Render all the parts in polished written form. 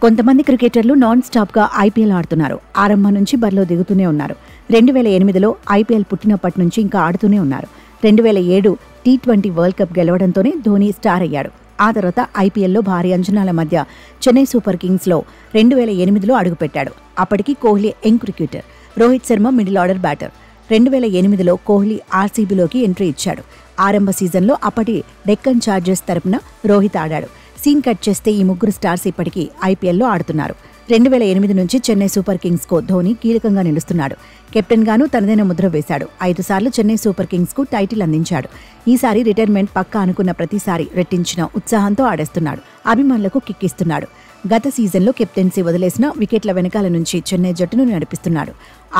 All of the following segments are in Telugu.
కొంతమంది క్రికెటర్లు నాన్ స్టాప్గా ఐపీఎల్ ఆడుతున్నారు. ఆరంభం నుంచి బరిలో దిగుతూనే ఉన్నారు. 2008లో ఐపీఎల్ పుట్టినప్పటి నుంచి ఇంకా ఆడుతూనే ఉన్నారు. 2007 T20 వరల్డ్ కప్ గెలవడంతోనే ధోని స్టార్ అయ్యాడు. ఆ తర్వాత ఐపీఎల్లో భారీ అంచనాల మధ్య చెన్నై సూపర్ కింగ్స్లో 2008లో అడుగుపెట్టాడు. అప్పటికి Kohli young cricketer, Rohit Sharma middle order batter. 2008లో కోహ్లీ ఆర్సీబీలోకి ఎంట్రీ ఇచ్చాడు. ఆరంభ సీజన్లో అప్పటి డెక్కన్ చార్జర్స్ తరపున రోహిత్ ఆడాడు. సీన్ కట్ చేస్తే ఈ ముగ్గురు స్టార్స్ ఇప్పటికీ ఐపీఎల్లో ఆడుతున్నారు. 2008 నుంచి చెన్నై సూపర్ కింగ్స్ కు ధోని కీలకంగా నిలుస్తున్నాడు. కెప్టెన్ గాను తనదైన ముద్ర వేశాడు. 5 సార్లు చెన్నై సూపర్ కింగ్స్ కు టైటిల్ అందించాడు. ఈసారి రిటైర్మెంట్ పక్కా అనుకున్న ప్రతిసారి రెట్టించిన ఉత్సాహంతో ఆడేస్తున్నాడు. అభిమానులకు కిక్కిస్తున్నాడు. గత సీజన్లో కెప్టెన్సీ వదిలేసిన వికెట్ల వెనకాల నుంచి చెన్నై జట్టును నడిపిస్తున్నాడు.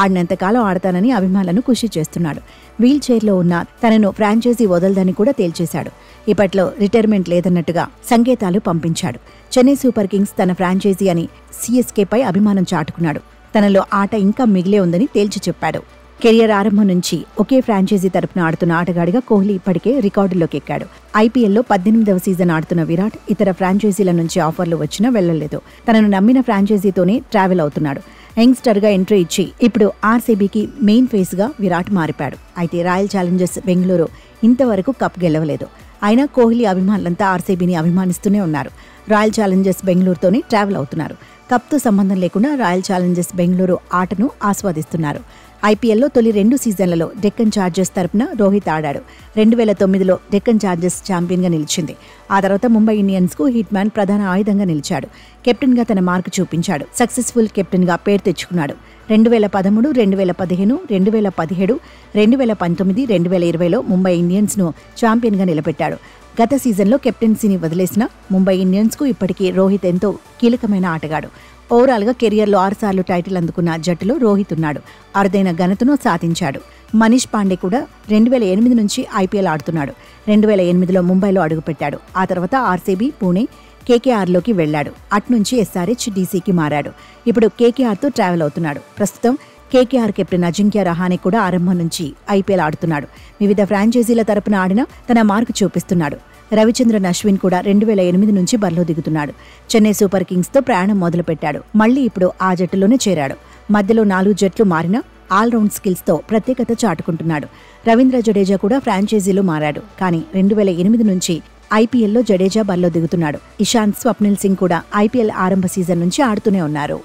ఆడినంతకాలం ఆడతానని అభిమానులను ఖుషి చేస్తున్నాడు. వీల్ చైర్లో ఉన్న తనను ఫ్రాంచైజీ వదలదని కూడా తేల్చేశాడు. ఇప్పట్లో రిటైర్మెంట్ లేదన్నట్టుగా సంకేతాలు పంపించాడు. చెన్నై సూపర్ కింగ్స్ తన ఫ్రాంచైజీ అని సీఎస్కేపై అభిమానం చాటుకున్నాడు. తనలో ఆట ఇంకా మిగిలే ఉందని తేల్చి చెప్పాడు. కెరియర్ ఆరంభం నుంచి ఒకే ఫ్రాంచైజీ తరపున ఆడుతున్న ఆటగాడిగా కోహ్లీ ఇప్పటికే రికార్డులోకి ఎక్కాడు. ఐపీఎల్లో 18వ సీజన్ ఆడుతున్న విరాట్ ఇతర ఫ్రాంచైజీల నుంచి ఆఫర్లు వచ్చినా వెళ్లలేదు. తనను నమ్మిన ఫ్రాంచైజీతోనే ట్రావెల్ అవుతున్నాడు. యంగ్స్టర్గా ఎంట్రీ ఇచ్చి ఇప్పుడు ఆర్సీబీకి మెయిన్ ఫేస్గా విరాట్ మారిపాడు. అయితే రాయల్ ఛాలెంజర్స్ బెంగళూరు ఇంతవరకు కప్ గెలవలేదు. అయినా కోహ్లీ అభిమానులంతా ఆర్సీబీని అభిమానిస్తూనే ఉన్నారు. రాయల్ ఛాలెంజర్స్ బెంగళూరుతోనే ట్రావెల్ అవుతున్నారు. కప్తో సంబంధం లేకుండా రాయల్ ఛాలెంజర్స్ బెంగళూరు ఆటను ఆస్వాదిస్తున్నారు. ఐపీఎల్లో తొలి 2 సీజన్లలో డెక్కన్ చార్జర్స్ తరపున రోహిత్ ఆడాడు. 2009లో డెక్కన్ చార్జర్స్ ఛాంపియన్గా నిలిచింది. ఆ తర్వాత ముంబై ఇండియన్స్కు హిట్ మ్యాన్ ప్రధాన ఆయుధంగా నిలిచాడు. కెప్టెన్గా తన మార్కు చూపించాడు. సక్సెస్ఫుల్ కెప్టెన్గా పేరు తెచ్చుకున్నాడు. 2013, 2015, 2017, 2019, 2020లో ముంబై ఇండియన్స్ను ఛాంపియన్గా నిలబెట్టాడు. గత సీజన్లో కెప్టెన్సీని వదిలేసిన ముంబై ఇండియన్స్కు ఇప్పటికీ రోహిత్ ఎంతో కీలకమైన ఆటగాడు. ఓవరాల్గా కెరియర్లో 6 సార్లు టైటిల్ అందుకున్న జట్టులో రోహిత్ ఉన్నాడు. అరుదైన ఘనతను సాధించాడు. మనీష్ పాండే కూడా 2008 నుంచి ఐపీఎల్ ఆడుతున్నాడు. 2008లో ముంబైలో అడుగుపెట్టాడు. ఆ తర్వాత ఆర్సీబీ, పూణే, కేకేఆర్లోకి వెళ్లాడు. అట్నుంచి ఎస్ఆర్హెచ్, డీసీకి మారాడు. ఇప్పుడు కేకేఆర్తో ట్రావెల్ అవుతున్నాడు. ప్రస్తుతం కేకేఆర్ కెప్టెన్ అజింక్య రహానే కూడా ఆరంభం నుంచి ఐపీఎల్ ఆడుతున్నాడు. వివిధ ఫ్రాంచైజీల తరపున ఆడినా తన మార్కు చూపిస్తున్నాడు. రవిచంద్రన్ అశ్విన్ కూడా 2008 నుంచి బరిలో దిగుతున్నాడు. చెన్నై సూపర్ కింగ్స్తో ప్రయాణం మొదలుపెట్టాడు. మళ్లీ ఇప్పుడు ఆ జట్టులోనే చేరాడు. మధ్యలో 4 జట్లు మారినా ఆల్రౌండ్ స్కిల్స్తో ప్రత్యేకత చాటుకుంటున్నాడు. రవీంద్ర జడేజా కూడా ఫ్రాంచైజీలో మారాడు. కానీ 2008 నుంచి ఐపీఎల్లో జడేజా బరిలో దిగుతున్నాడు. ఇషాంత్, స్వప్నిల్ సింగ్ కూడా ఐపీఎల్ ఆరంభ సీజన్ నుంచి ఆడుతూనే ఉన్నారు.